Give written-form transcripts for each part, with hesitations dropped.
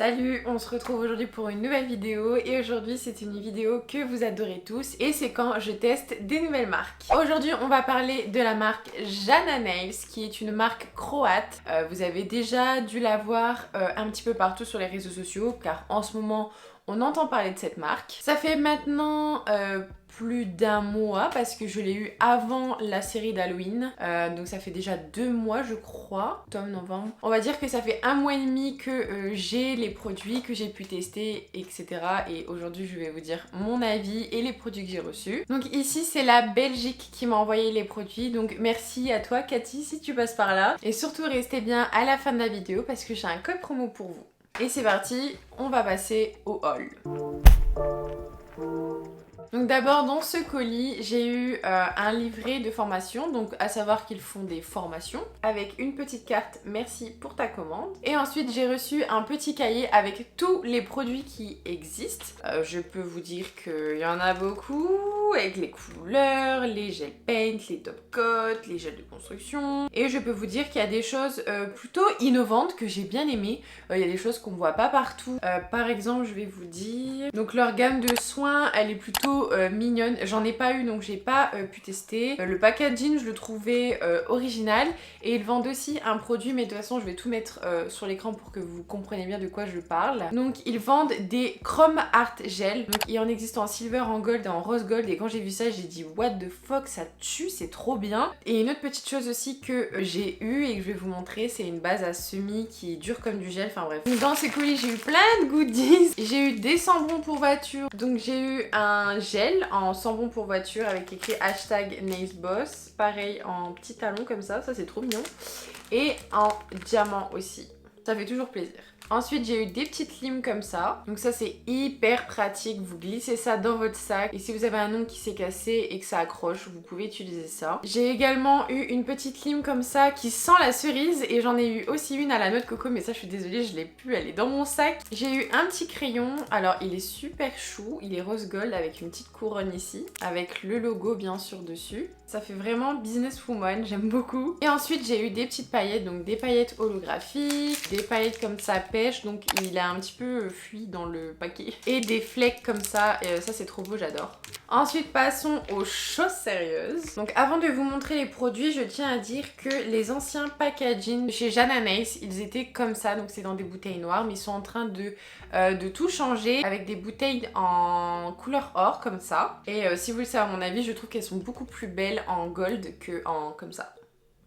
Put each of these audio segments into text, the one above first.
Salut, on se retrouve aujourd'hui pour une nouvelle vidéo et aujourd'hui c'est une vidéo que vous adorez tous et c'est quand je teste des nouvelles marques. Aujourd'hui on va parler de la marque Jana Nails qui est une marque croate. Vous avez déjà dû la voir un petit peu partout sur les réseaux sociaux car en ce moment on entend parler de cette marque. Ça fait maintenant plus d'un mois parce que je l'ai eu avant la série d'Halloween. Donc ça fait déjà 2 mois je crois, octobre, novembre. On va dire que ça fait 1 mois et demi que j'ai les produits, que j'ai pu tester, etc. Et aujourd'hui je vais vous dire mon avis et les produits que j'ai reçus. Donc ici c'est la Belgique qui m'a envoyé les produits. Donc merci à toi Cathy si tu passes par là. Et surtout restez bien à la fin de la vidéo parce que j'ai un code promo pour vous. Et c'est parti, on va passer au haul. Donc d'abord dans ce colis j'ai eu un livret de formation, donc à savoir qu'ils font des formations avec une petite carte merci pour ta commande. Et ensuite j'ai reçu un petit cahier avec tous les produits qui existent. Je peux vous dire qu'il y en a beaucoup avec les couleurs, les gel paint, les top coat, les gels de construction. Et je peux vous dire qu'il y a des choses plutôt innovantes que j'ai bien aimées. Il y a des choses qu'on voit pas partout. Par exemple je vais vous dire, donc leur gamme de soins elle est plutôt mignonne. J'en ai pas eu donc j'ai pas pu tester. Le packaging je le trouvais original et ils vendent aussi un produit mais de toute façon je vais tout mettre sur l'écran pour que vous compreniez bien de quoi je parle. Donc ils vendent des Chrome Art Gel. Donc il en existe en silver, en gold et en rose gold et quand j'ai vu ça j'ai dit what the fuck, ça tue, c'est trop bien. Et une autre petite chose aussi que j'ai eu et que je vais vous montrer, c'est une base à semis qui est dure comme du gel, enfin bref. Donc, dans ces colis j'ai eu plein de goodies. J'ai eu des sambons pour voiture, donc j'ai eu un gel en sambon pour voiture avec écrit hashtag nailsboss, pareil en petit talon comme ça c'est trop mignon, et en diamant aussi, ça fait toujours plaisir. Ensuite j'ai eu des petites limes comme ça, donc ça c'est hyper pratique, vous glissez ça dans votre sac et si vous avez un ongle qui s'est cassé et que ça accroche, vous pouvez utiliser ça. J'ai également eu une petite lime comme ça qui sent la cerise et j'en ai eu aussi une à la noix de coco mais ça je suis désolée je l'ai plus, elle est dans mon sac. J'ai eu un petit crayon, alors il est super chou, il est rose gold avec une petite couronne ici, avec le logo bien sûr dessus. Ça fait vraiment businesswoman, j'aime beaucoup. Et ensuite j'ai eu des petites paillettes, donc des paillettes holographiques, des paillettes comme ça pêche, donc il a un petit peu fui dans le paquet. Et des flecks comme ça, et ça c'est trop beau, j'adore. Ensuite passons aux choses sérieuses. Donc avant de vous montrer les produits, je tiens à dire que les anciens packaging chez Jana Nails, ils étaient comme ça, donc c'est dans des bouteilles noires, mais ils sont en train de tout changer avec des bouteilles en couleur or comme ça. Et si vous le savez à mon avis, je trouve qu'elles sont beaucoup plus belles en gold que en comme ça.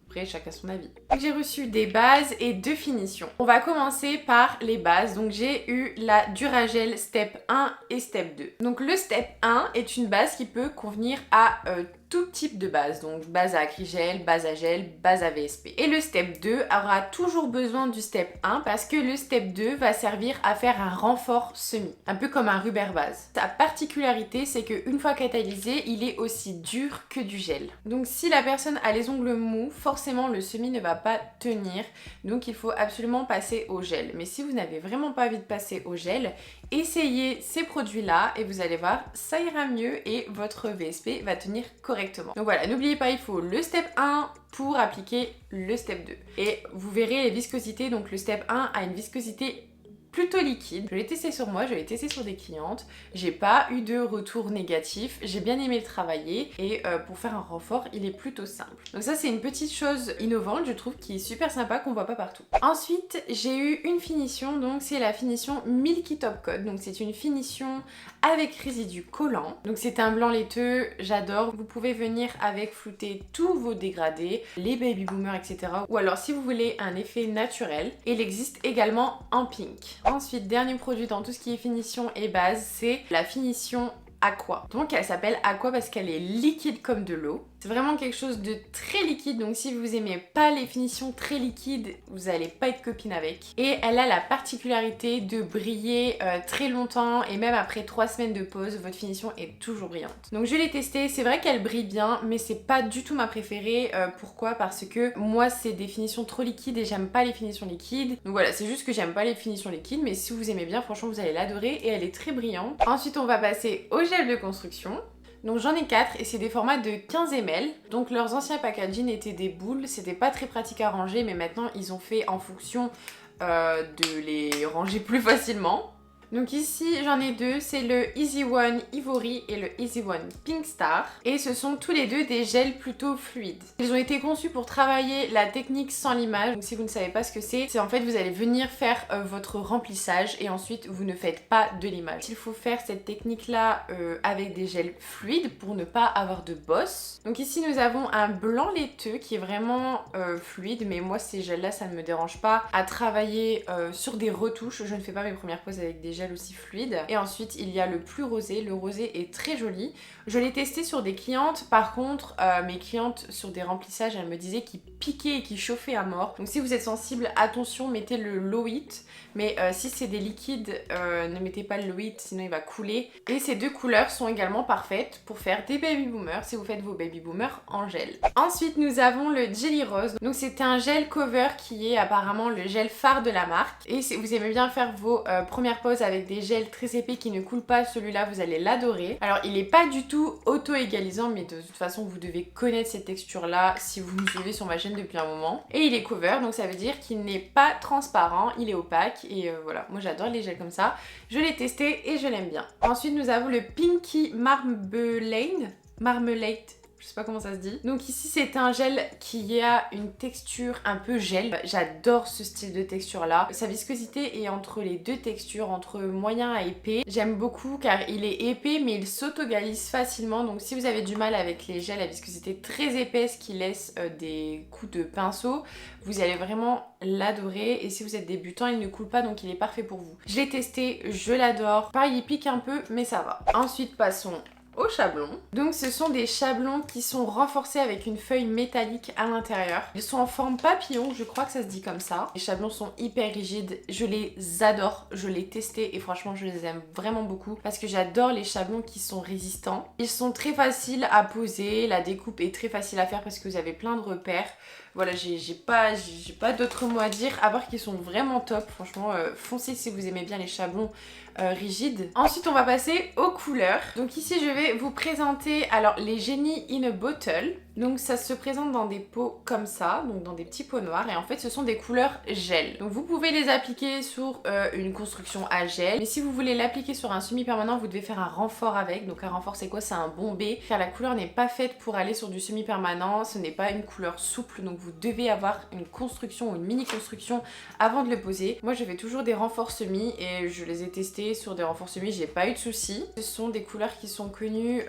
Après, chacun son avis. J'ai reçu des bases et 2 finitions. On va commencer par les bases. Donc j'ai eu la Duragel Step 1 et Step 2. Donc le Step 1 est une base qui peut convenir à tout type de base, donc base à acrygel, base à gel, base à VSP. Et le step 2 aura toujours besoin du step 1 parce que le step 2 va servir à faire un renfort semi, un peu comme un rubber base. Sa particularité c'est qu'une fois catalysé, il est aussi dur que du gel. Donc si la personne a les ongles mous, forcément le semi ne va pas tenir, donc il faut absolument passer au gel. Mais si vous n'avez vraiment pas envie de passer au gel, essayez ces produits-là et vous allez voir, ça ira mieux et votre VSP va tenir correctement. Donc voilà, n'oubliez pas, il faut le step 1 pour appliquer le step 2. Et vous verrez les viscosités, donc le step 1 a une viscosité plutôt liquide. Je l'ai testé sur moi, je l'ai testé sur des clientes. J'ai pas eu de retour négatif. J'ai bien aimé le travailler et pour faire un renfort, il est plutôt simple. Donc ça, c'est une petite chose innovante, je trouve, qui est super sympa, qu'on voit pas partout. Ensuite, j'ai eu une finition, donc c'est la finition Milky Top Coat. Donc c'est une finition avec résidu collant. Donc c'est un blanc laiteux, j'adore. Vous pouvez venir avec flouter tous vos dégradés, les baby boomers, etc. Ou alors si vous voulez un effet naturel, il existe également en pink. Ensuite, dernier produit dans tout ce qui est finition et base, c'est la finition Aqua. Donc elle s'appelle Aqua parce qu'elle est liquide comme de l'eau. C'est vraiment quelque chose de très liquide, donc si vous aimez pas les finitions très liquides, vous allez pas être copine avec. Et elle a la particularité de briller très longtemps et même après 3 semaines de pause, votre finition est toujours brillante. Donc je l'ai testée, c'est vrai qu'elle brille bien, mais c'est pas du tout ma préférée. Pourquoi? Parce que moi c'est des finitions trop liquides et j'aime pas les finitions liquides. Donc voilà, c'est juste que j'aime pas les finitions liquides, mais si vous aimez bien, franchement vous allez l'adorer et elle est très brillante. Ensuite on va passer au gel de construction. Donc j'en ai 4 et c'est des formats de 15 ml. Donc leurs anciens packaging étaient des boules, c'était pas très pratique à ranger mais maintenant ils ont fait en fonction de les ranger plus facilement. Donc ici j'en ai deux, c'est le Easy One Ivory et le Easy One Pink Star. Et ce sont tous les deux des gels plutôt fluides. Ils ont été conçus pour travailler la technique sans limage. Donc si vous ne savez pas ce que c'est en fait vous allez venir faire votre remplissage et ensuite vous ne faites pas de limage. Il faut faire cette technique là avec des gels fluides pour ne pas avoir de bosse. Donc ici nous avons un blanc laiteux qui est vraiment fluide, mais moi ces gels là ça ne me dérange pas à travailler sur des retouches. Je ne fais pas mes premières poses avec des gels aussi fluide. Et ensuite il y a le plus rosé. Le rosé est très joli. Je l'ai testé sur des clientes. Par contre mes clientes sur des remplissages elles me disaient qu'il piquait et qu'il chauffait à mort. Donc si vous êtes sensible, attention, mettez le low heat. Mais si c'est des liquides, ne mettez pas le low heat sinon il va couler. Et ces deux couleurs sont également parfaites pour faire des baby boomers si vous faites vos baby boomers en gel. Ensuite nous avons le Jelly Rose. Donc c'est un gel cover qui est apparemment le gel phare de la marque. Et si vous aimez bien faire vos premières poses avec des gels très épais qui ne coulent pas, celui-là vous allez l'adorer. Alors il n'est pas du tout auto-égalisant, mais de toute façon vous devez connaître cette texture là si vous me suivez sur ma chaîne depuis un moment. Et il est cover, donc ça veut dire qu'il n'est pas transparent, il est opaque. Et voilà, moi j'adore les gels comme ça. Je l'ai testé et je l'aime bien. Ensuite nous avons le Pinky Marmalade. Je sais pas comment ça se dit. Donc ici c'est un gel qui a une texture un peu gel. J'adore ce style de texture là. Sa viscosité est entre les deux textures, entre moyen à épais. J'aime beaucoup car il est épais mais il s'auto-galise facilement. Donc si vous avez du mal avec les gels à viscosité très épaisse qui laissent des coups de pinceau, vous allez vraiment l'adorer. Et si vous êtes débutant, il ne coule pas donc il est parfait pour vous. Je l'ai testé, je l'adore. Pareil, il pique un peu mais ça va. Ensuite passons au chablon. Donc ce sont des chablons qui sont renforcés avec une feuille métallique à l'intérieur. Ils sont en forme papillon, je crois que ça se dit comme ça. Les chablons sont hyper rigides, je les adore, je les ai testés et franchement je les aime vraiment beaucoup parce que j'adore les chablons qui sont résistants. Ils sont très faciles à poser, la découpe est très facile à faire parce que vous avez plein de repères. Voilà, j'ai pas d'autres mots à dire à part qu'ils sont vraiment top. Franchement, foncez si vous aimez bien les chablons rigides. Ensuite, on va passer aux couleurs. Donc ici, je vais vous présenter alors les Genie in a Bottle. Donc ça se présente dans des pots comme ça, donc dans des petits pots noirs. Et en fait, ce sont des couleurs gel. Donc vous pouvez les appliquer sur une construction à gel. Mais si vous voulez l'appliquer sur un semi-permanent, vous devez faire un renfort avec. Donc un renfort, c'est quoi? C'est un bombé. Car la couleur n'est pas faite pour aller sur du semi-permanent. Ce n'est pas une couleur souple. Donc vous devez avoir une construction ou une mini-construction avant de le poser. Moi, je fais toujours des renforts semi et je les ai testés sur des renforts semi. J'ai pas eu de soucis. Ce sont des couleurs qui sont connues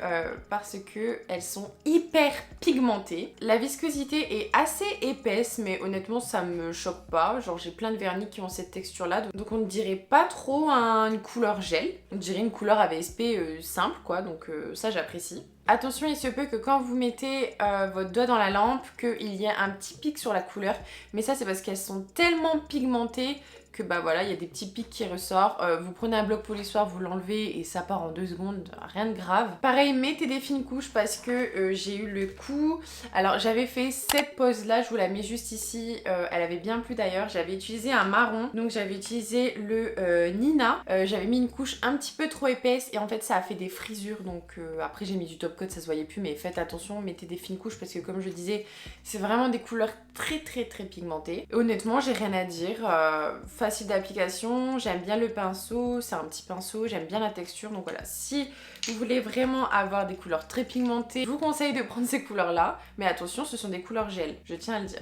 parce que elles sont hyper pigmentées. La viscosité est assez épaisse mais honnêtement ça me choque pas. Genre j'ai plein de vernis qui ont cette texture là. Donc on ne dirait pas trop une couleur gel. On dirait une couleur AVSP simple quoi. Donc ça j'apprécie. Attention, il se peut que quand vous mettez votre doigt dans la lampe, qu'il y ait un petit pic sur la couleur. Mais ça c'est parce qu'elles sont tellement pigmentées que bah voilà, il y a des petits pics qui ressortent. Vous prenez un bloc polissoir, vous l'enlevez et ça part en 2 secondes, rien de grave. Pareil, mettez des fines couches parce que j'ai eu le coup. Alors j'avais fait cette pose là, je vous la mets juste ici, elle avait bien plu d'ailleurs. J'avais utilisé un marron, donc j'avais utilisé le Nina. J'avais mis une couche un petit peu trop épaisse et en fait ça a fait des frisures. Donc après j'ai mis du top coat, ça se voyait plus, mais faites attention, mettez des fines couches parce que comme je disais, c'est vraiment des couleurs très pigmentées. Et honnêtement, j'ai rien à dire. Facile d'application, j'aime bien le pinceau, c'est un petit pinceau, j'aime bien la texture. Donc voilà, si vous voulez vraiment avoir des couleurs très pigmentées, je vous conseille de prendre ces couleurs là. Mais attention, ce sont des couleurs gel, je tiens à le dire.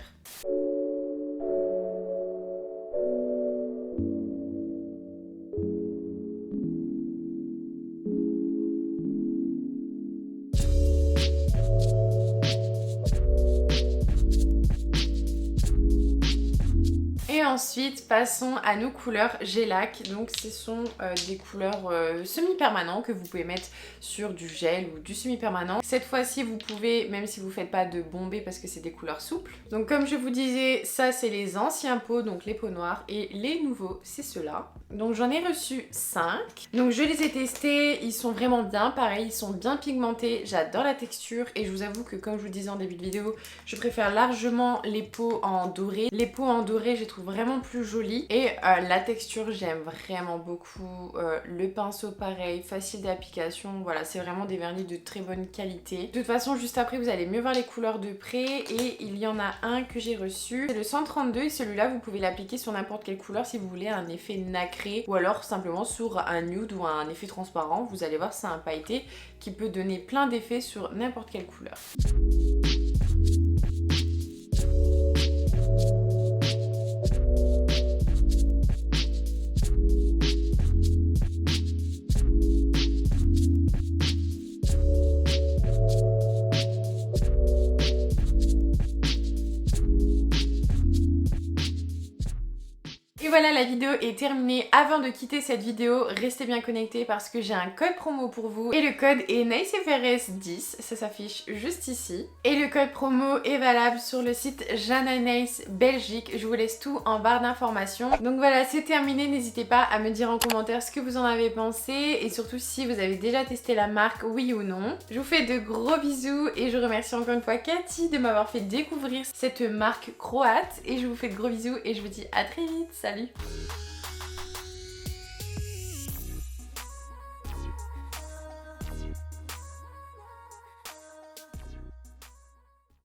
Et ensuite, passons à nos couleurs Gelac. Donc, ce sont des couleurs semi-permanents que vous pouvez mettre sur du gel ou du semi-permanent. Cette fois-ci, vous pouvez, même si vous ne faites pas de bombé parce que c'est des couleurs souples. Donc, comme je vous disais, ça, c'est les anciens pots, donc les pots noirs. Et les nouveaux, c'est ceux-là. Donc, j'en ai reçu 5. Donc, je les ai testés. Ils sont vraiment bien. Pareil, ils sont bien pigmentés. J'adore la texture. Et je vous avoue que, comme je vous disais en début de vidéo, je préfère largement les pots en doré. Les pots en doré, je les trouve vraiment vraiment plus joli. Et la texture, j'aime vraiment beaucoup. Le pinceau pareil, facile d'application. Voilà, c'est vraiment des vernis de très bonne qualité. De toute façon, juste après, vous allez mieux voir les couleurs de près. Et il y en a un que j'ai reçu. C'est le 132 et celui-là, vous pouvez l'appliquer sur n'importe quelle couleur si vous voulez un effet nacré. Ou alors simplement sur un nude ou un effet transparent. Vous allez voir, c'est un pailleté qui peut donner plein d'effets sur n'importe quelle couleur. Et voilà, la vidéo est terminée. Avant de quitter cette vidéo, restez bien connectés parce que j'ai un code promo pour vous. Et le code est NailsFRS10, ça s'affiche juste ici. Et le code promo est valable sur le site Jana Nails Belgique. Je vous laisse tout en barre d'informations. Donc voilà, c'est terminé. N'hésitez pas à me dire en commentaire ce que vous en avez pensé. Et surtout si vous avez déjà testé la marque, oui ou non. Je vous fais de gros bisous et je remercie encore une fois Cathy de m'avoir fait découvrir cette marque croate. Et je vous fais de gros bisous et je vous dis à très vite. Salut!